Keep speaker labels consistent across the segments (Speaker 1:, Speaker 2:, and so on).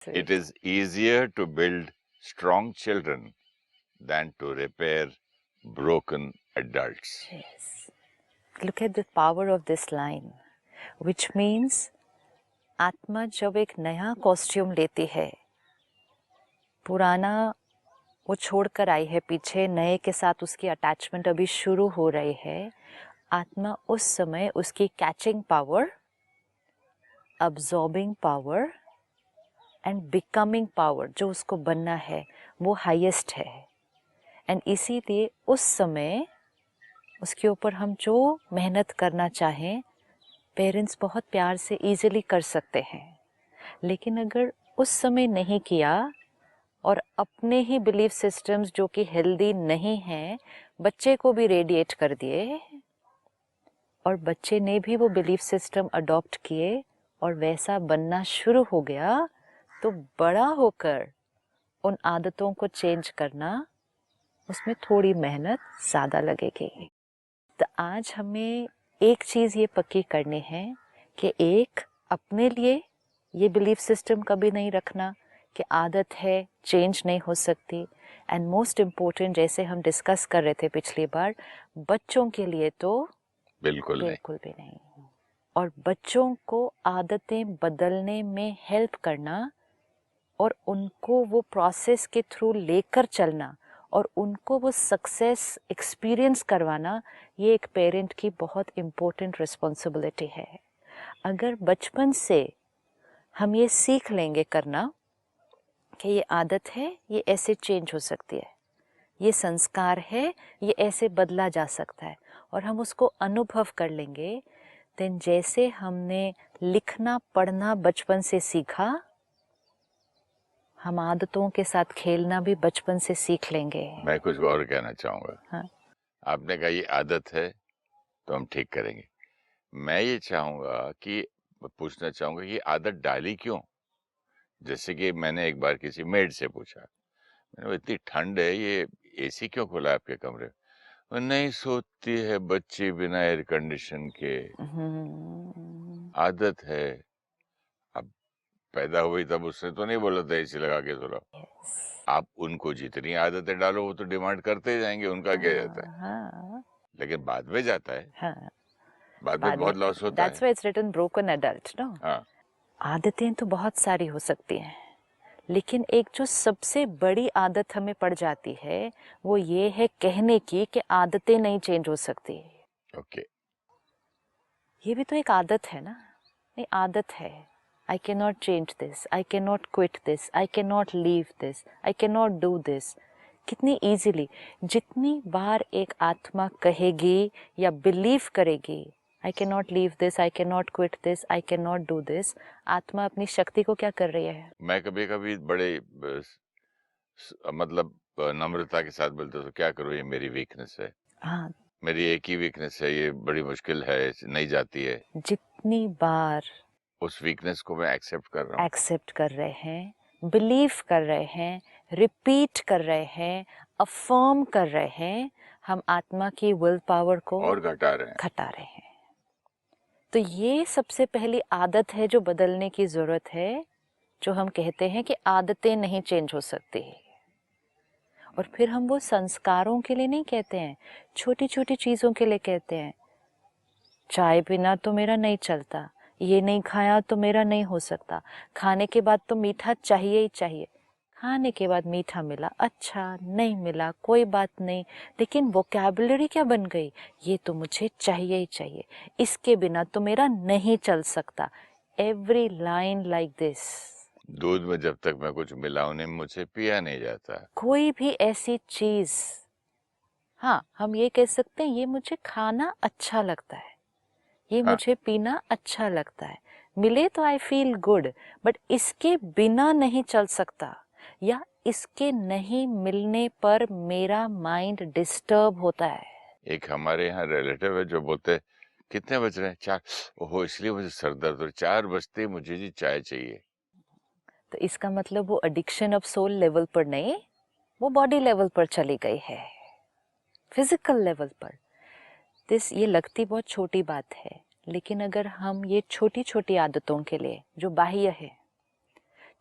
Speaker 1: It is easier to build strong children than to repair broken adults.
Speaker 2: Yes. Look at the power of this line, which means आत्मा जब एक नया costume लेती है, पुराना वो छोड़कर आई है पीछे, नए के साथ उसकी अटैचमेंट अभी शुरू हो रही है, आत्मा उस समय उसकी catching power, absorbing power and becoming power जो उसको बनना है वो हाईएस्ट है। एंड इसीलिए उस समय उसके ऊपर हम जो मेहनत करना चाहें पेरेंट्स बहुत प्यार से इजीली कर सकते हैं, लेकिन अगर उस समय नहीं किया और अपने ही बिलीफ सिस्टम्स जो कि हेल्दी नहीं हैं बच्चे को भी रेडिएट कर दिए और बच्चे ने भी वो बिलीफ सिस्टम अडॉप्ट किए और वैसा बनना शुरू हो गया, तो बड़ा होकर उन आदतों को चेंज करना उसमें थोड़ी मेहनत ज़्यादा लगेगी। तो आज हमें एक चीज़ ये पक्की करनी है कि एक अपने लिए ये बिलीफ सिस्टम कभी नहीं रखना कि आदत है चेंज नहीं हो सकती, एंड मोस्ट इम्पोर्टेंट जैसे हम डिस्कस कर रहे थे पिछली बार, बच्चों के लिए तो
Speaker 1: बिल्कुल
Speaker 2: भी नहीं। और बच्चों को आदतें बदलने में हेल्प करना और उनको वो प्रोसेस के थ्रू लेकर चलना और उनको वो सक्सेस एक्सपीरियंस करवाना, ये एक पेरेंट की बहुत इम्पोर्टेंट रिस्पॉन्सिबिलिटी है। अगर बचपन से हम ये सीख लेंगे करना कि ये आदत है, ये ऐसे चेंज हो सकती है, ये संस्कार है, ये ऐसे बदला जा सकता है, और हम उसको अनुभव कर लेंगे, देन जैसे हमने लिखना पढ़ना बचपन से सीखा, हम आदतों के साथ खेलना भी बचपन से सीख लेंगे।
Speaker 1: मैं कुछ और कहना चाहूँगा।
Speaker 2: हाँ।
Speaker 1: आपने कहा ये आदत है तो हम ठीक करेंगे। मैं ये चाहूँगा कि पूछना चाहूँगा ये आदत डाली क्यों? जैसे कि मैंने एक बार किसी मेड से पूछा, मैंने बोला इतनी ठंड है ये एसी क्यों खोला है आपके कमरे में? वो नहीं सोती है बच्ची बिना एयर कंडीशन के, आदत है। अब पैदा हुई तब उसने तो नहीं बोला था एसी लगा के सो रहा। आप उनको जितनी आदतें डालो वो तो डिमांड करते ही जाएंगे, उनका क्या जाता है।
Speaker 2: हाँ,
Speaker 1: लेकिन बाद में जाता है,
Speaker 2: हाँ,
Speaker 1: बाद में
Speaker 2: बाद में
Speaker 1: बहुत लॉस होता
Speaker 2: दैट्स
Speaker 1: है।
Speaker 2: Why it's written broken adult no.
Speaker 1: हाँ,
Speaker 2: आदतें तो बहुत सारी हो सकती हैं, लेकिन एक जो सबसे बड़ी आदत हमें पड़ जाती है वो ये है कहने की कि आदतें नहीं चेंज हो सकती।
Speaker 1: ओके।
Speaker 2: ये भी तो एक आदत है ना। नहीं, आदत है, आई can not change this, I can not quit this, I can not leave this, I can not do this. कितनी इजीली, जितनी बार एक आत्मा कहेगी या बिलीव करेगी आई can not leave this, I can not quit this, I can not do this, आत्मा अपनी शक्ति को क्या कर रही है।
Speaker 1: मैं कभी कभी बड़े मतलब नम्रता के साथ बोलते तो क्या करूँ ये मेरी वीकनेस है,
Speaker 2: हाँ,
Speaker 1: मेरी एक ही वीकनेस है, ये बड़ी मुश्किल है, नहीं जाती है।
Speaker 2: जितनी बार
Speaker 1: उस वीकनेस को मैं एक्सेप्ट कर रहा हूँ।
Speaker 2: एक्सेप्ट कर रहे हैं, बिलीव कर रहे हैं, रिपीट कर रहे हैं, अफर्म कर रहे हैं, हम आत्मा की विल पावर को
Speaker 1: और घटा रहे हैं।
Speaker 2: घटा रहे हैं। तो ये सबसे पहली आदत है जो बदलने की जरूरत है, जो हम कहते हैं कि आदतें नहीं चेंज हो सकती। और फिर हम वो संस्कारों के लिए नहीं कहते हैं, छोटी छोटी चीजों के लिए कहते हैं। चाय बिना तो मेरा नहीं चलता, ये नहीं खाया तो मेरा नहीं हो सकता, खाने के बाद तो मीठा चाहिए ही चाहिए। खाने के बाद मीठा मिला अच्छा, नहीं मिला कोई बात नहीं, लेकिन वोकैबुलरी क्या बन गई, ये तो मुझे चाहिए ही चाहिए, इसके बिना तो मेरा नहीं चल सकता। Every line like this.
Speaker 1: दूध में जब तक मैं कुछ मिलाऊं नहीं मुझे पिया नहीं जाता।
Speaker 2: कोई भी ऐसी चीज, हाँ हम ये कह सकते हैं ये मुझे खाना अच्छा लगता है, ये
Speaker 1: हाँ,
Speaker 2: मुझे पीना अच्छा लगता है, मिले तो आई फील गुड, बट इसके बिना नहीं चल सकता, या इसके नहीं मिलने पर मेरा माइंड डिस्टर्ब होता है।
Speaker 1: एक हमारे यहाँ रिलेटिव है जो बोलते कितने बज रहे हैं, 4। ओहो इसलिए मुझे सर दर्द हो रहा है, 4 बजते ही मुझे जी चाय चाहिए।
Speaker 2: तो इसका मतलब वो एडिक्शन ऑफ सोल लेवल पर नहीं, वो बॉडी लेवल पर चली गई है, फिजिकल लेवल पर। ये लगती बहुत छोटी बात है, लेकिन अगर हम ये छोटी छोटी आदतों के लिए जो बाह्य है,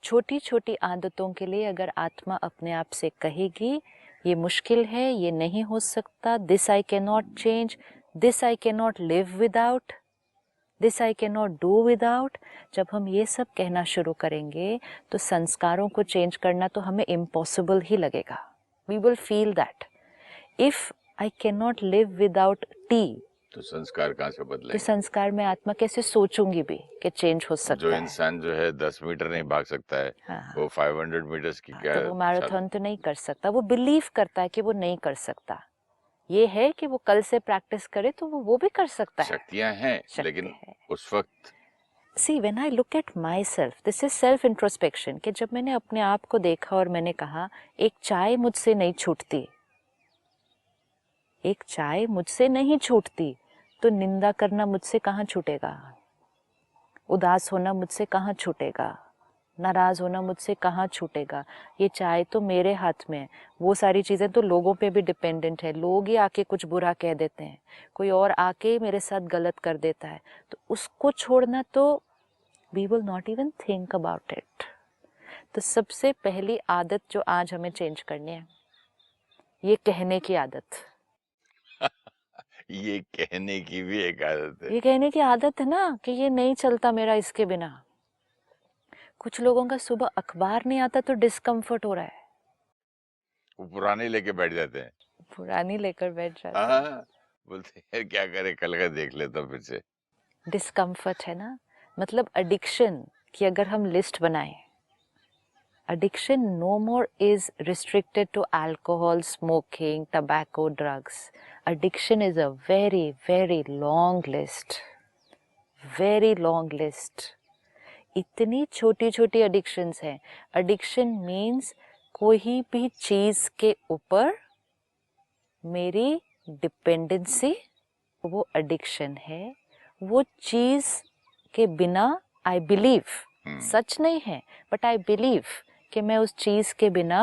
Speaker 2: छोटी छोटी आदतों के लिए अगर आत्मा अपने आप से कहेगी ये मुश्किल है, ये नहीं हो सकता, this I can not change, this I can not live without, this I can not do without, जब हम ये सब कहना शुरू करेंगे तो संस्कारों को चेंज करना तो हमें इम्पॉसिबल ही लगेगा. We will feel that if I can not live without tea,
Speaker 1: तो संस्कार कहाँ से
Speaker 2: तो
Speaker 1: बदलेंगे?
Speaker 2: संस्कार में आत्मा कैसे सोचूंगी भी कि चेंज हो सकता
Speaker 1: जो
Speaker 2: है.
Speaker 1: इंसान जो है 10 मीटर नहीं भाग सकता है,
Speaker 2: हाँ,
Speaker 1: वो 500 मीटर्स की क्या
Speaker 2: तो वो मैराथन तो नहीं कर सकता. वो बिलीव करता है कि वो नहीं कर सकता. ये है कि वो कल से प्रैक्टिस करे तो वो भी कर सकता है.
Speaker 1: शक्तियां हैं,
Speaker 2: शक्ति
Speaker 1: लेकिन
Speaker 2: है.
Speaker 1: उस वक्त
Speaker 2: see when I look at my self, this is self introspection, कि जब मैंने अपने आप को देखा और मैंने कहा एक चाय मुझसे नहीं छूटती, एक चाय मुझसे नहीं छूटती, तो निंदा करना मुझसे कहाँ छूटेगा, उदास होना मुझसे कहाँ छूटेगा, नाराज होना मुझसे कहाँ छूटेगा. ये चाय तो मेरे हाथ में है. वो सारी चीज़ें तो लोगों पे भी डिपेंडेंट है. लोग ही आके कुछ बुरा कह देते हैं, कोई और आके मेरे साथ गलत कर देता है, तो उसको छोड़ना तो we will not even think about it. तो सबसे पहली आदत जो आज हमें चेंज करनी है, ये कहने की आदत.
Speaker 1: ये कहने की भी एक आदत है.
Speaker 2: ये कहने की आदत है ना कि ये नहीं चलता मेरा इसके बिना. कुछ लोगों का सुबह अखबार नहीं आता तो डिस्कम्फर्ट हो रहा है,
Speaker 1: वो पुराने लेके बैठ जाते हैं.
Speaker 2: पुरानी लेकर बैठ जाते हैं.
Speaker 1: हाँ, बोलते हैं क्या करे, कल का देख लेता हूँ फिर से.
Speaker 2: डिस्कम्फर्ट है ना. मतलब एडिक्शन की अगर हम लिस्ट बनाएं, addiction no more is restricted to alcohol, smoking, tobacco, drugs. Addiction is a very very long list, very long list. इतनी छोटी छोटी addictions हैं. Addiction means कोई भी चीज के ऊपर मेरी डिपेंडेंसी, वो addiction है. वो चीज के बिना I believe, सच नहीं है बट I believe कि मैं उस चीज के बिना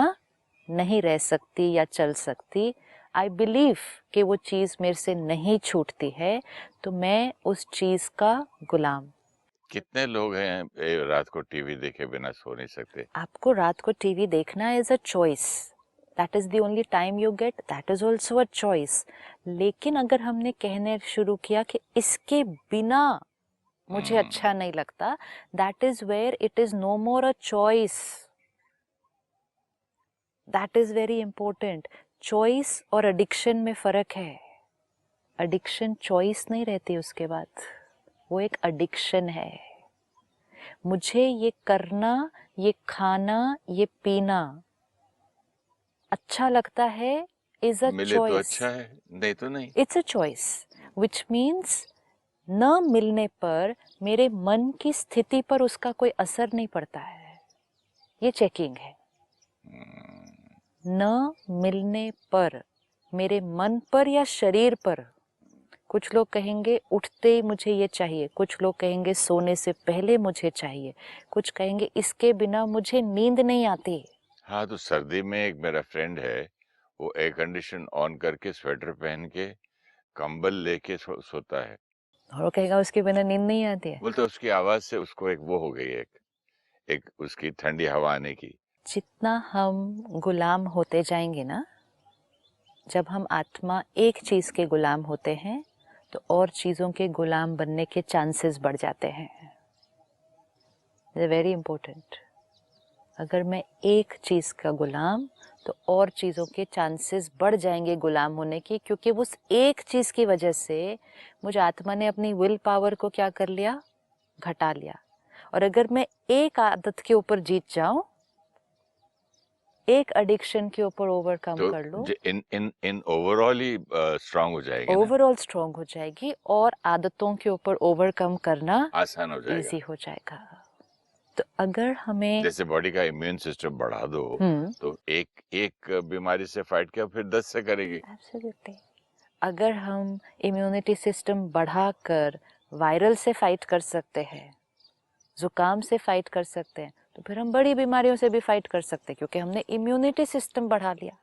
Speaker 2: नहीं रह सकती या चल सकती. आई बिलीव कि वो चीज मेरे से नहीं छूटती है, तो मैं उस चीज का गुलाम.
Speaker 1: कितने लोग हैं रात को टीवी देखे बिना सो नहीं सकते?
Speaker 2: आपको रात को टीवी देखना is a choice. That is the only time you get, that is also a choice. लेकिन अगर हमने कहने शुरू किया कि इसके बिना मुझे अच्छा नहीं लगता, that is where it is no more a choice. That is very important. Choice और एडिक्शन में फर्क है. एडिक्शन चॉइस नहीं रहती उसके बाद, वो एक एडिक्शन है. मुझे ये करना, ये खाना, ये पीना अच्छा लगता है इज अ
Speaker 1: मिले तो
Speaker 2: चॉइस.
Speaker 1: अच्छा है, नहीं तो नहीं.
Speaker 2: It's a choice which means न मिलने पर मेरे मन की स्थिति पर उसका कोई असर नहीं पड़ता है. ये चेकिंग है. न मिलने पर मेरे मन पर या शरीर पर, कुछ लोग कहेंगे उठते ही मुझे ये चाहिए, कुछ लोग कहेंगे सोने से पहले मुझे चाहिए, कुछ कहेंगे इसके बिना मुझे नींद नहीं आती.
Speaker 1: हाँ, तो सर्दी में एक मेरा फ्रेंड है, वो एयर कंडीशन ऑन करके स्वेटर पहन के कंबल लेके सोता है.
Speaker 2: और वो कहेगा उसके बिना नींद नहीं आती है.
Speaker 1: बोलते उसकी आवाज से उसको एक वो हो गई, एक उसकी ठंडी हवा आने की.
Speaker 2: जितना हम गुलाम होते जाएंगे ना, जब हम आत्मा एक चीज के गुलाम होते हैं तो और चीजों के गुलाम बनने के चांसेस बढ़ जाते हैं. Very important. अगर मैं एक चीज का गुलाम, तो और चीजों के चांसेस बढ़ जाएंगे गुलाम होने की, क्योंकि उस एक चीज की वजह से मुझे आत्मा ने अपनी विल पावर को क्या कर लिया, घटा लिया. और अगर मैं एक आदत के ऊपर जीत जाऊं, एक एडिक्शन के ऊपर ओवरकम
Speaker 1: तो
Speaker 2: कर लो,
Speaker 1: इन इन इन ओवरऑल ही स्ट्रांग हो जाएगी ना,
Speaker 2: ओवरऑल स्ट्रांग हो जाएगी और आदतों के ऊपर ओवरकम करना
Speaker 1: आसान हो जाएगा.
Speaker 2: इजी हो जाएगा. तो अगर हमें
Speaker 1: जैसे बॉडी का इम्यून सिस्टम बढ़ा दो, तो एक एक बीमारी से फाइट किया फिर 10 से करेगी.
Speaker 2: एब्सोल्युटली. अगर हम इम्यूनिटी सिस्टम बढ़ाकर वायरल से फाइट कर सकते हैं, जुकाम से फाइट कर सकते हैं, तो फिर हम बड़ी बीमारियों से भी फाइट कर सकते हैं, क्योंकि हमने इम्यूनिटी सिस्टम बढ़ा लिया.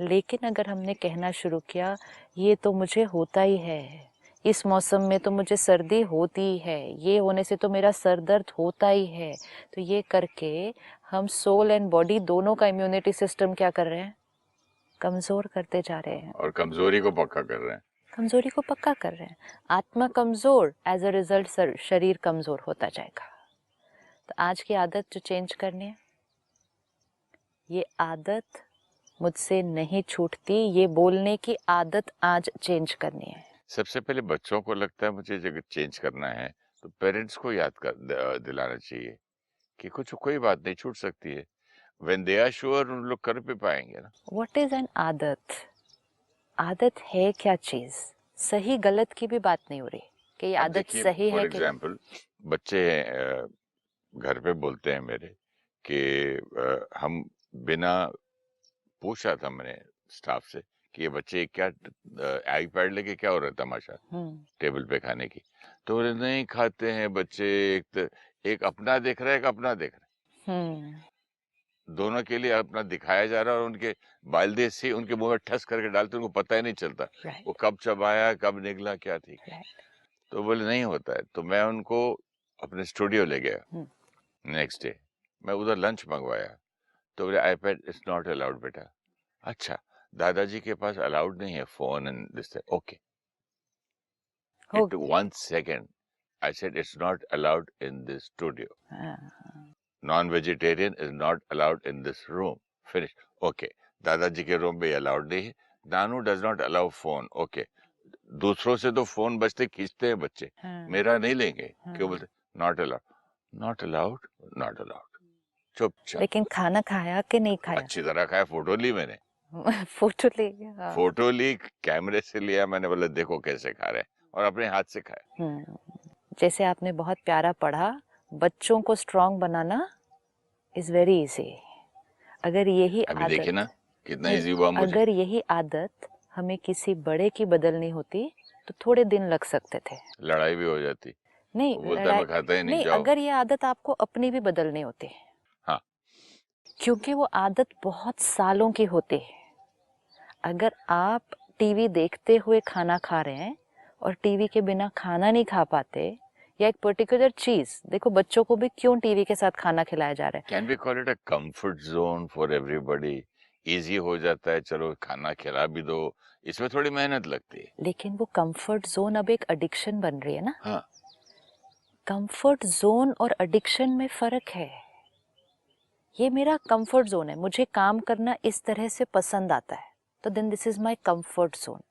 Speaker 2: लेकिन अगर हमने कहना शुरू किया ये तो मुझे होता ही है, इस मौसम में तो मुझे सर्दी होती है, ये होने से तो मेरा सर दर्द होता ही है। तो ये करके हम सोल एंड बॉडी दोनों का इम्यूनिटी सिस्टम क्या कर रहे हैं, कमजोर करते जा रहे हैं,
Speaker 1: और कमजोरी को पक्का कर रहे हैं।
Speaker 2: कमजोरी को पक्का कर रहे हैं। आत्मा कमजोर, एज अ रिजल्ट शरीर कमजोर होता जाएगा। तो आज की आदत जो चेंज करनी है, ये आदत मुझसे नहीं छूटती, ये बोलने की आदत आज चेंज करनी है।
Speaker 1: सबसे पहले बच्चों को लगता है मुझे जब चेंज करना है तो पेरेंट्स को याद कर दिलाना चाहिए कि कुछ कोई बात नहीं, छूट सकती है। व्हेन दे आर श्योर उन लोग कर भी पाएंगे ना।
Speaker 2: व्हाट इज एन आदत? आदत है क्या चीज? सही गलत की भी बात नहीं हो रही कि ये
Speaker 1: अब
Speaker 2: आदत
Speaker 1: देखिए,
Speaker 2: सही
Speaker 1: फॉर
Speaker 2: है कि
Speaker 1: एग्जाम्पल बच्चे घर पे बोलते हैं मेरे कि हम बिना पूछा था मैंने स्टाफ से कि ये बच्चे क्या आईपैड लेके क्या हो रहा है तमाशा टेबल पे खाने की। तो बोले नहीं खाते हैं बच्चे, एक अपना देख रहा है, एक अपना देख रहा है, दोनों के लिए अपना दिखाया जा रहा है और उनके बालदे से उनके मुंह में ठस करके डालते उनको पता ही नहीं चलता वो कब चबाया कब निकला क्या थी। तो बोले नहीं होता है। तो मैं उनको अपने स्टूडियो ले गया नेक्स्ट डे, मैं उधर लंच मंगवाया तो बोले आईपैड इज नॉट अलाउड बेटा। अच्छा, दादाजी के पास अलाउड नहीं है phone and this, okay. It took 1 second. I said it's not allowed in this studio. Non-vegetarian is not allowed in this room. Finished. Okay. दादाजी के रूम में अलाउड नहीं है। नानू does not allow phone. Okay. दूसरों से तो phone बचते खींचते हैं बच्चे, मेरा नहीं लेंगे। क्यों बोलते not allowed? Not allowed, not allowed. चुपचाप।
Speaker 2: लेकिन खाना खाया कि नहीं खाया?
Speaker 1: अच्छी तरह खाया, फोटो ली मैंने।
Speaker 2: फोटो ले,
Speaker 1: फोटो ली, कैमरे से लिया मैंने, बोला देखो कैसे खा रहे हैं, और अपने हाथ से खाया।
Speaker 2: जैसे आपने बहुत प्यारा पढ़ा, बच्चों को strong banana is very easy. अगर यही
Speaker 1: अभी
Speaker 2: आदत,
Speaker 1: देखिए ना कितना इजी हुआ मुझे।
Speaker 2: अगर यही आदत हमें किसी बड़े की बदलनी होती तो थोड़े दिन लग सकते थे,
Speaker 1: लड़ाई भी हो जाती।
Speaker 2: नहीं
Speaker 1: वो बोलता है
Speaker 2: लड़ाई
Speaker 1: मैं खाता ही नहीं,
Speaker 2: नहीं,
Speaker 1: जाओ।
Speaker 2: अगर ये आदत आपको अपनी भी बदलनी होती,
Speaker 1: हाँ,
Speaker 2: क्योंकि वो आदत बहुत सालों की होती है। अगर आप टीवी देखते हुए खाना खा रहे हैं और टीवी के बिना खाना नहीं खा पाते, या एक पर्टिकुलर चीज, देखो बच्चों को भी क्यों टीवी के साथ खाना खिलाया जा रहा है,
Speaker 1: can we call it a comfort zone for everybody. Easy हो जाता है, चलो खाना खिला भी दो, इसमें थोड़ी मेहनत लगती है।
Speaker 2: लेकिन वो कंफर्ट जोन अब एक एडिक्शन बन रही है ना।
Speaker 1: हाँ,
Speaker 2: कंफर्ट जोन और एडिक्शन में फर्क है। ये मेरा कंफर्ट जोन है, मुझे काम करना इस तरह से पसंद आता है, तो then this is my comfort zone.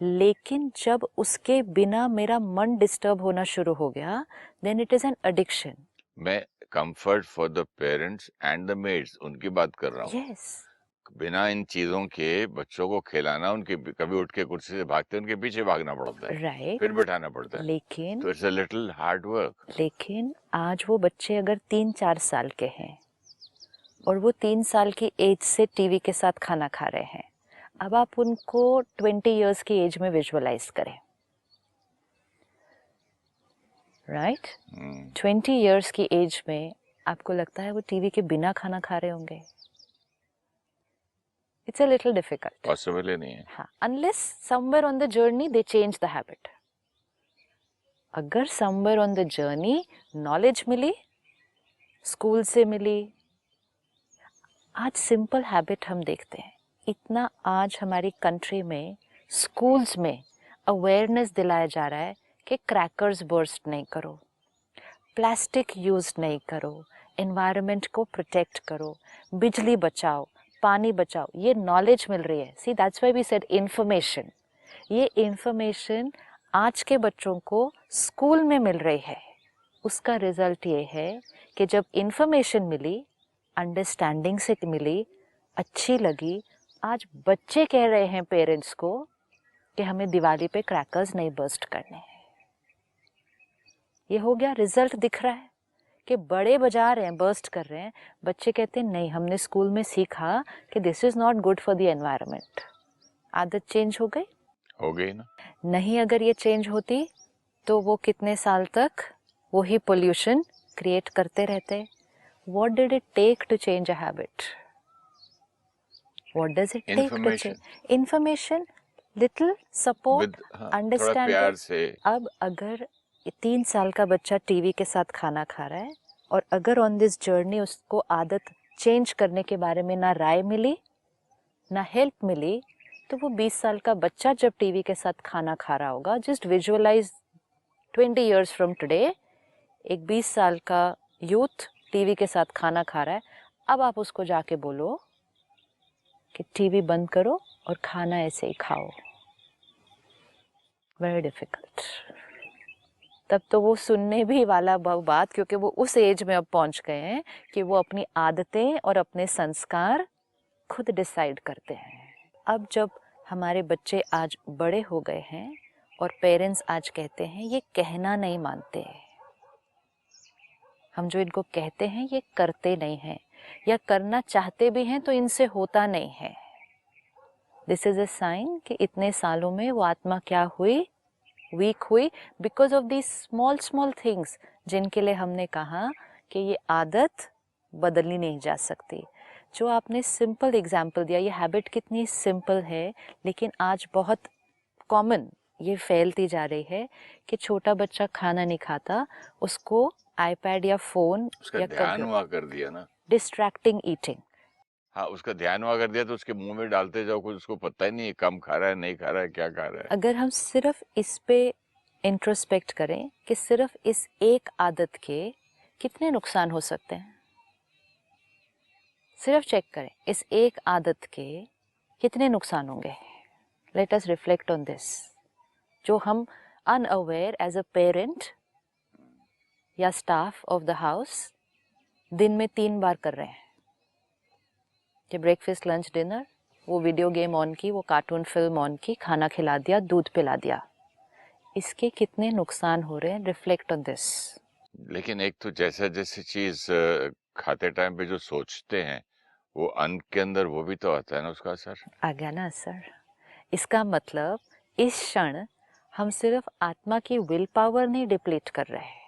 Speaker 2: लेकिन जब उसके बिना मेरा मन डिस्टर्ब होना शुरू हो गया, then it is an addiction.
Speaker 1: मैं comfort for the parents and the maids उनकी बात कर रहा हूँ।
Speaker 2: यस।
Speaker 1: बिना इन चीजों के बच्चों को खिलाना, उनके कभी उठ के कुर्सी से भागते उनके पीछे भागना पड़ता है,
Speaker 2: राइट,
Speaker 1: फिर बिठाना पड़ता है,
Speaker 2: लेकिन
Speaker 1: तो it's a little hard work.
Speaker 2: लेकिन आज वो बच्चे अगर 3-4 साल के हैं और वो 3 साल की एज से टीवी के साथ खाना खा रहे हैं, अब आप उनको 20 इयर्स की एज में विजुअलाइज करें, राइट? 20 इयर्स की एज में आपको लगता है वो टीवी के बिना खाना खा रहे होंगे? It's a little difficult,
Speaker 1: possible ही नहीं है।
Speaker 2: हाँ, unless somewhere on the journey they change the habit. अगर somewhere on the journey knowledge मिली, स्कूल से मिली, आज सिंपल हैबिट हम देखते हैं, इतना आज हमारी कंट्री में स्कूल्स में अवेयरनेस दिलाया जा रहा है कि क्रैकर्स बर्स्ट नहीं करो, प्लास्टिक यूज नहीं करो, एनवायरनमेंट को प्रोटेक्ट करो, बिजली बचाओ, पानी बचाओ, ये नॉलेज मिल रही है। See that's why we said information. ये इंफॉर्मेशन आज के बच्चों को स्कूल में मिल रही है। उसका रिजल्ट ये है कि जब इंफॉर्मेशन मिली, अंडरस्टैंडिंग से मिली, अच्छी लगी, आज बच्चे कह रहे हैं पेरेंट्स को कि हमें दिवाली पे क्रैकर्स नहीं बर्स्ट करने हैं। ये हो गया, रिजल्ट दिख रहा है कि बड़े बजा रहे हैं, बर्स्ट कर रहे हैं, बच्चे कहते हैं नहीं, हमने स्कूल में सीखा कि this is not good for the environment. आदत चेंज हो गई?
Speaker 1: हो गई ना।
Speaker 2: नहीं, अगर ये चेंज होती तो वो कितने साल तक वही पोल्यूशन क्रिएट करते रहते। What did it take to change a habit? What does it take to change? Information. Little support,
Speaker 1: with थोड़ा
Speaker 2: अंडरस्टैंड।
Speaker 1: प्यार से।
Speaker 2: अब अगर 3 साल का बच्चा टीवी के साथ खाना खा रहा है और अगर ऑन दिस जर्नी उसको आदत चेंज करने के बारे में ना राय मिली ना हेल्प मिली, तो वो 20 साल का बच्चा जब टीवी के साथ खाना खा रहा होगा, just visualize 20 years from today, एक 20 साल का यूथ टीवी के साथ खाना खा रहा है। अब आप उसको जाके बोलो कि टीवी बंद करो और खाना ऐसे ही खाओ, वेरी डिफिकल्ट। तब तो वो सुनने भी वाला बात, क्योंकि वो उस एज में अब पहुंच गए हैं कि वो अपनी आदतें और अपने संस्कार खुद डिसाइड करते हैं। अब जब हमारे बच्चे आज बड़े हो गए हैं और पेरेंट्स आज कहते हैं, ये कहना नहीं मानते, हम जो इनको कहते हैं ये करते नहीं हैं, या करना चाहते भी हैं तो इनसे होता नहीं है, दिस इज अ साइन कि इतने सालों में वो आत्मा क्या हुई, वीक हुई, because of the small small things जिनके लिए हमने कहा कि ये आदत बदलनी नहीं जा सकती। जो आपने सिंपल एग्जाम्पल दिया, ये हैबिट कितनी सिंपल है, लेकिन आज बहुत कॉमन ये फैलती जा रही है कि छोटा बच्चा खाना नहीं खाता, उसको आईपैड या फोन
Speaker 1: उसका
Speaker 2: या
Speaker 1: ध्यान हुआ कर दिया ना।
Speaker 2: Distracting eating.
Speaker 1: हाँ, उसका ध्यान हुआ कर दिया तो उसके मुंह में डालते जाओ, कुछ उसको पता ही नहीं है कम खा रहा है, नहीं खा रहा है, क्या खा रहा है।
Speaker 2: अगर हम सिर्फ इस पे इंट्रोस्पेक्ट करें कि सिर्फ इस एक आदत के कितने नुकसान हो सकते हैं, सिर्फ चेक करें इस एक आदत के कितने नुकसान होंगे। Let us reflect on this, जो हम अनअवेयर एज अ पेरेंट या स्टाफ ऑफ द हाउस दिन में 3 बार कर रहे हैं, कि ब्रेकफास्ट लंच डिनर, वो वीडियो गेम ऑन की, वो कार्टून फिल्म ऑन की, खाना खिला दिया, दूध पिला दिया, इसके कितने नुकसान हो रहे हैं, रिफ्लेक्ट ऑन दिस।
Speaker 1: लेकिन एक तो जैसा जैसी चीज खाते टाइम पे जो सोचते हैं, वो अन्न के अंदर वो भी तो आता है ना, उसका असर
Speaker 2: आ गया ना असर। इसका मतलब इस क्षण हम सिर्फ आत्मा की विल पावर नहीं डिप्लीट कर रहे हैं,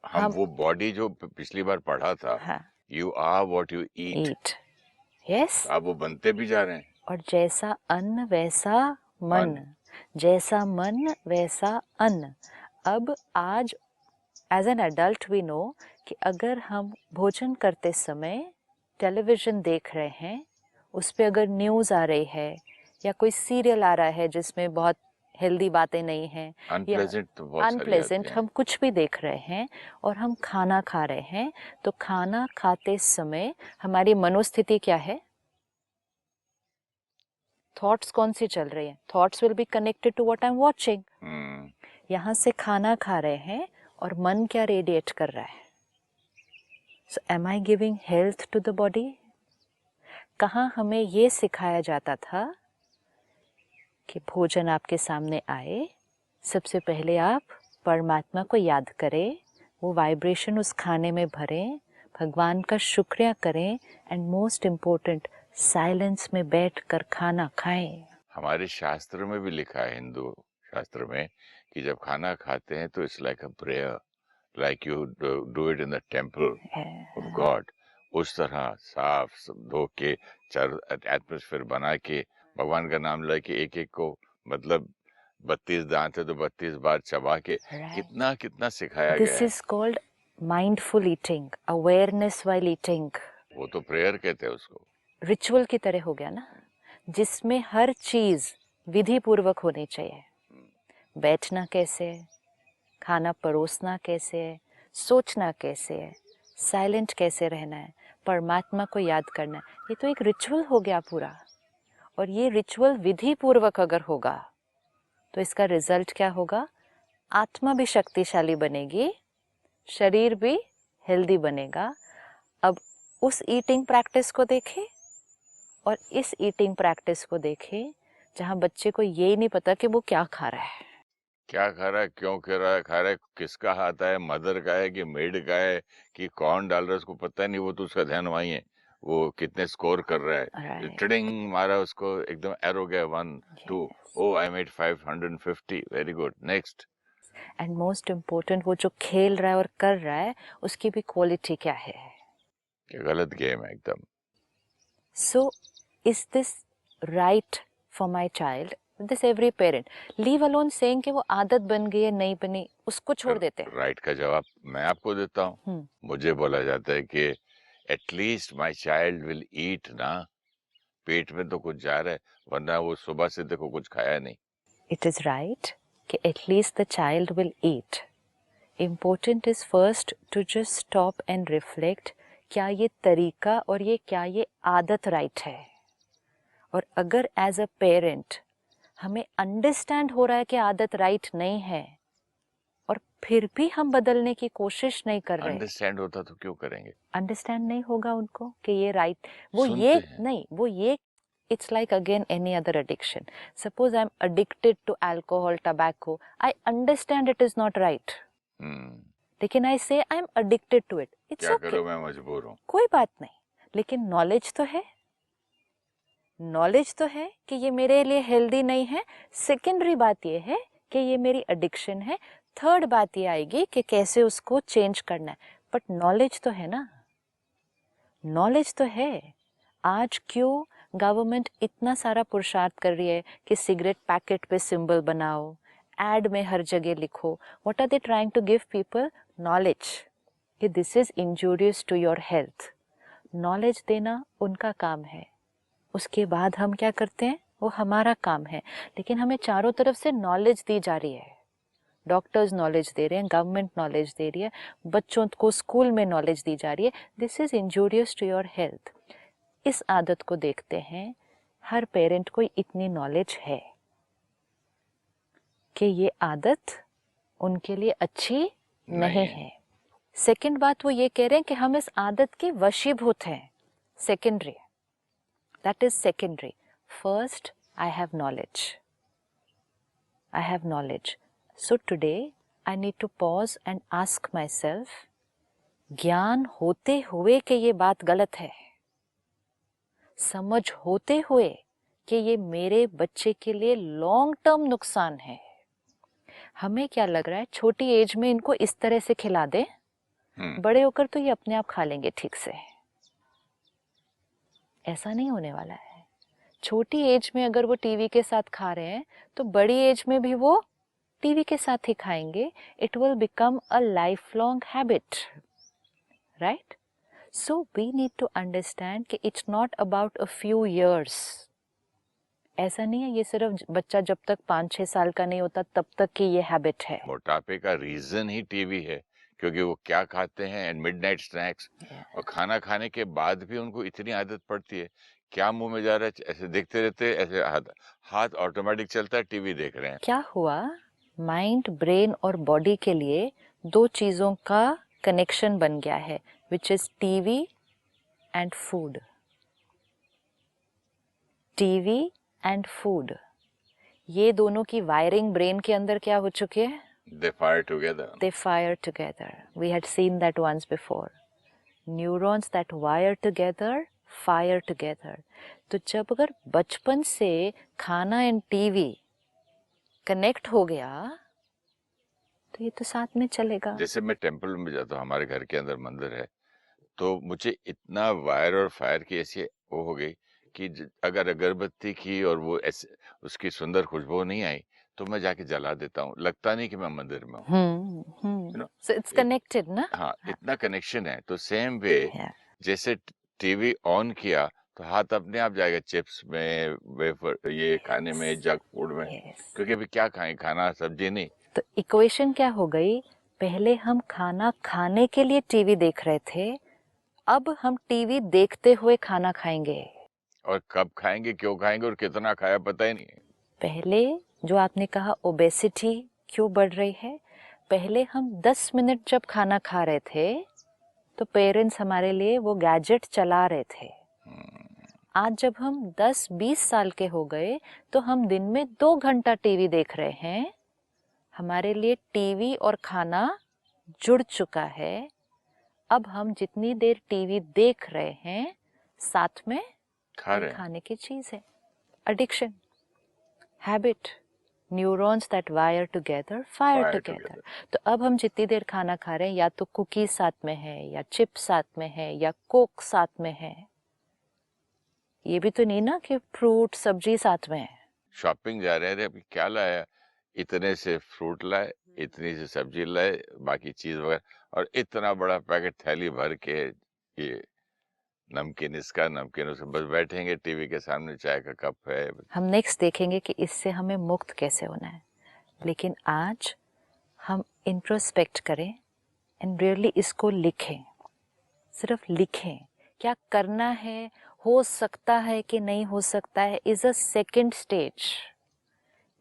Speaker 1: हम वो बॉडी जो पिछली बार पढ़ा था,
Speaker 2: हाँ,
Speaker 1: you are what you eat,
Speaker 2: eat, yes,
Speaker 1: आप वो बनते भी जा रहे हैं।
Speaker 2: और जैसा अन्न वैसा मन,
Speaker 1: मन।
Speaker 2: जैसा मन वैसा अन्न। अब आज as an adult we know कि अगर हम भोजन करते समय टेलीविज़न देख रहे हैं, उस पे अगर न्यूज़ आ रही है या कोई सीरियल आ रहा है जिसमें बहुत हेल्दी बातें नहीं हैं, या
Speaker 1: अनप्लेजेंट तो बहुत सारी आती
Speaker 2: अनप्लेजेंट
Speaker 1: हैं।
Speaker 2: हम कुछ भी देख रहे हैं और हम खाना खा रहे हैं, तो खाना खाते समय हमारी मनोस्थिति क्या है, थॉट्स कौन सी चल रही हैं, thoughts will be connected to what I am watching. यहाँ से खाना खा रहे हैं और मन क्या रेडिएट कर रहा है, so am I giving health to the body. कहाँ हमें ये सिखाया जाता था कि भोजन आपके सामने आए, सबसे पहले आप परमात्मा को याद करें, वो वाइब्रेशन उस खाने में भरें, भगवान का शुक्रिया करें, एंड मोस्ट इम्पोर्टेंट साइलेंस में बैठकर खाना खाएं।
Speaker 1: हमारे शास्त्र में भी लिखा है, हिंदू शास्त्र में, कि जब खाना खाते हैं तो it's like a prayer, like you do it in the temple of God. उस तरह साफ धो के, चारों एटमोस्फेयर बना के, भगवान का नाम लेके, एक एक को, मतलब 32 दांत है तो 32 बार चबा के, कितना कितना सिखाया गया
Speaker 2: दिस
Speaker 1: है।
Speaker 2: Is called mindful eating, awareness while eating.
Speaker 1: वो तो प्रेयर कहते हैं उसको।
Speaker 2: रिचुअल की तरह हो गया ना, जिसमें हर चीज विधि पूर्वक होनी चाहिए। बैठना कैसे है, खाना परोसना कैसे है, सोचना कैसे है, साइलेंट कैसे रहना है, परमात्मा को याद करना है, ये तो एक रिचुअल हो गया पूरा। और ये रिचुअल विधि पूर्वक अगर होगा तो इसका रिजल्ट क्या होगा, आत्मा भी शक्तिशाली बनेगी, शरीर भी हेल्दी बनेगा। अब उस ईटिंग प्रैक्टिस को देखें और इस ईटिंग प्रैक्टिस को देखें जहाँ बच्चे को ये नहीं पता कि वो क्या खा रहा है,
Speaker 1: क्या खा रहा है, क्यों खा रहा है, किसका हाथ है, मदर का है कि मेड का है, कि कौन डाल रहा है, उसको पता नहीं, वो तो उसका ध्यान वही है, वो कितने स्कोर कर रहा है।
Speaker 2: राइट।
Speaker 1: ट्रिडिंग मारा उसको, एकदम एरो गया, 1 2, oh I made 550, very good, next.
Speaker 2: And most important, वो जो खेल रहा है और कर रहा है उसकी भी क्वालिटी क्या है।
Speaker 1: क्या गलत गेम है एकदम।
Speaker 2: So is this right for my child, this every parent, leave alone saying कि वो आदत बन गई है नहीं बनी, उसको छोड़ देते हैं।
Speaker 1: राइट का जवाब मैं आपको देता हूँ। मुझे बोला जाता है कि at least my child will eat ना, पेट में तो कुछ जा रहा है, वरना वो सुबह से देखो कुछ खाया नहीं।
Speaker 2: It is right कि at least the child will eat. Important is first to just stop and reflect, क्या ये तरीका और ये आदत राइट है। और अगर एज अ पेरेंट हमें अंडरस्टैंड हो रहा है कि आदत राइट नहीं है और फिर भी हम बदलने की कोशिश नहीं कर रहे,
Speaker 1: अंडरस्टैंड होता तो क्यों करेंगे?
Speaker 2: अंडरस्टैंड नहीं होगा उनको कि ये राइट, वो
Speaker 1: सुनते
Speaker 2: ये
Speaker 1: हैं।
Speaker 2: नहीं, वो ये, it's like again any other addiction. Suppose I'm addicted to alcohol, tobacco. I understand it is not right. लेकिन I say I'm addicted to it. It's
Speaker 1: क्या
Speaker 2: okay.
Speaker 1: करूं, मैं मजबूर हूं।
Speaker 2: कोई बात नहीं, लेकिन नॉलेज तो है, नॉलेज तो है कि ये मेरे लिए हेल्दी नहीं है। सेकेंडरी बात ये है कि ये मेरी एडिक्शन है। थर्ड बात ये आएगी कि कैसे उसको चेंज करना है, बट नॉलेज तो है ना, नॉलेज तो है। आज क्यों गवर्नमेंट इतना सारा पुरुषार्थ कर रही है कि सिगरेट पैकेट पे सिंबल बनाओ, एड में हर जगह लिखो। What are they trying to give people? Knowledge कि this is injurious to your health. Knowledge देना उनका काम है, उसके बाद हम क्या करते हैं वो हमारा काम है। लेकिन हमें चारों तरफ से नॉलेज दी जा रही है, डॉक्टर्स नॉलेज दे रहे हैं, गवर्नमेंट नॉलेज दे रही है, बच्चों को स्कूल में नॉलेज दी जा रही है, this is injurious to your health. इस आदत को देखते हैं, हर पेरेंट को इतनी नॉलेज है कि ये आदत उनके लिए अच्छी नहीं है। सेकंड बात वो ये कह रहे हैं कि हम इस आदत के वशीभूत हैं। Secondary, that is secondary. First, I have knowledge. I have knowledge. So today, I need to pause and ask myself, ज्ञान होते हुए कि ये बात गलत है, समझ होते हुए कि ये मेरे बच्चे के लिए लॉन्ग टर्म नुकसान है, हमें क्या लग रहा है छोटी एज में इनको इस तरह से खिला दें, बड़े होकर तो ये अपने आप खा लेंगे ठीक से। ऐसा नहीं होने वाला है। छोटी एज में अगर वो टीवी के साथ खा रहे हैं तो बड़ी एज में भी वो टीवी के साथ ही खाएंगे। It will become a life long habit, right? So we need to understand कि it's not about a few years. ऐसा नहीं है ये सिर्फ बच्चा जब तक 5-6 साल का नहीं होता तब तक की ये हैबिट है।
Speaker 1: मोटापे का रीजन ही टीवी है, क्योंकि वो क्या खाते हैं एंड मिडनाइट स्नैक्स, और खाना खाने के बाद भी उनको इतनी आदत पड़ती है, क्या मुंह में जा रहा है ऐसे देखते रहते, ऐसे हाथ ऑटोमेटिक चलता है, टीवी देख रहे हैं।
Speaker 2: क्या हुआ, माइंड, ब्रेन और बॉडी के लिए दो चीजों का कनेक्शन बन गया है, which is TV and food. TV and food, ये दोनों की वायरिंग ब्रेन के अंदर क्या हो चुकी है?
Speaker 1: They fire together.
Speaker 2: They fire together. We had seen that once before. Neurons that wire together fire together. तो जब अगर बचपन से खाना एंड टीवी कनेक्ट हो गया तो ये तो साथ में चलेगा।
Speaker 1: जैसे मैं टेंपल में जाता हूँ, हमारे घर के अंदर मंदिर है, तो मुझे इतना वायर और फायर की ऐसी वो हो गई कि अगर अगरबत्ती की और वो ऐसे उसकी सुंदर खुशबू नहीं आई तो मैं जाके जला देता हूँ, लगता नहीं कि मैं मंदिर में हूँ।
Speaker 2: So it's connected ना?
Speaker 1: हाँ, इतना कनेक्शन है। तो सेम वे जैसे टीवी ऑन किया तो हाथ अपने आप जाएगा चिप्स में, वेफर, ये खाने में, जंक फूड में, क्योंकि अभी क्या खाएं, खाना सब्जी नहीं।
Speaker 2: तो इक्वेशन क्या हो गई, पहले हम खाना खाने के लिए टीवी देख रहे थे, अब हम टीवी देखते हुए खाना खाएंगे।
Speaker 1: और कब खाएंगे, क्यों खाएंगे और कितना खाया पता ही नहीं।
Speaker 2: पहले जो आपने कहा ओबेसिटी क्यों बढ़ रही है, पहले हम 10 मिनट जब खाना खा रहे थे तो पेरेंट्स हमारे लिए वो गैजेट चला रहे थे। आज जब हम 10-20 साल के हो गए तो हम दिन में 2 घंटा टीवी देख रहे हैं। हमारे लिए टीवी और खाना जुड़ चुका है। अब हम जितनी देर टीवी देख रहे हैं साथ में खाने की चीज है। Addiction, habit, neurons that wire together fire together. तो अब हम जितनी देर खाना खा रहे हैं या तो कुकीज साथ में है, या चिप्स साथ में है, या कोक साथ में है। ये भी तो नहीं ना कि फ्रूट सब्जी साथ में है।
Speaker 1: शॉपिंग जा रहे हैं, अरे अभी क्या लाया, इतने से फ्रूट लाए, इतनी सी सब्जी लाए, बाकी चीज वगैरह, और इतना बड़ा पैकेट थैली भर के ये नमकीन, इसका नमकीन, उसका, बस बैठेंगे टीवी के सामने, चाय का कप है।
Speaker 2: हम नेक्स्ट देखेंगे कि इससे हमें मुक्त कैसे होना है। लेकिन आज हम इंट्रोस्पेक्ट करें एंड रियली इसको लिखें, सिर्फ लिखें। क्या करना है, हो सकता है कि नहीं हो सकता है, इज अ सेकेंड स्टेज।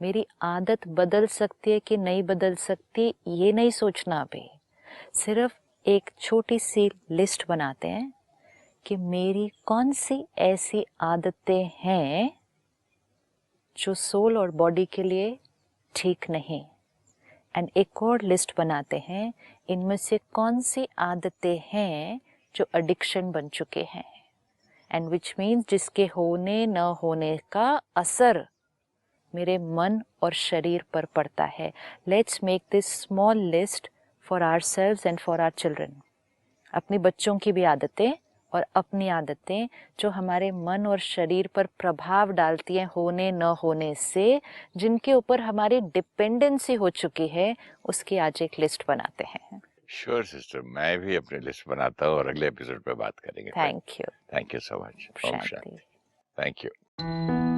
Speaker 2: मेरी आदत बदल सकती है कि नहीं बदल सकती, ये नहीं सोचना अभी। सिर्फ एक छोटी सी लिस्ट बनाते हैं कि मेरी कौन सी ऐसी आदतें हैं जो सोल और बॉडी के लिए ठीक नहीं, एंड एक और लिस्ट बनाते हैं इनमें से कौन सी आदतें हैं जो एडिक्शन बन चुके हैं, एंड विच मीन्स जिसके होने न होने का असर मेरे मन और शरीर पर पड़ता है। Let's make this small list for ourselves and for our children. अपने बच्चों की भी आदतें और अपनी आदतें जो हमारे मन और शरीर पर प्रभाव डालती हैं होने न होने से, जिनके ऊपर हमारी डिपेंडेंसी हो चुकी है, उसकी आज एक लिस्ट बनाते हैं।
Speaker 1: श्योर सिस्टर, मैं भी अपनी लिस्ट बनाता हूँ और अगले एपिसोड पे बात करेंगे।
Speaker 2: Thank you.
Speaker 1: Thank you so much. ओम
Speaker 2: शांति।
Speaker 1: शांति। Thank you.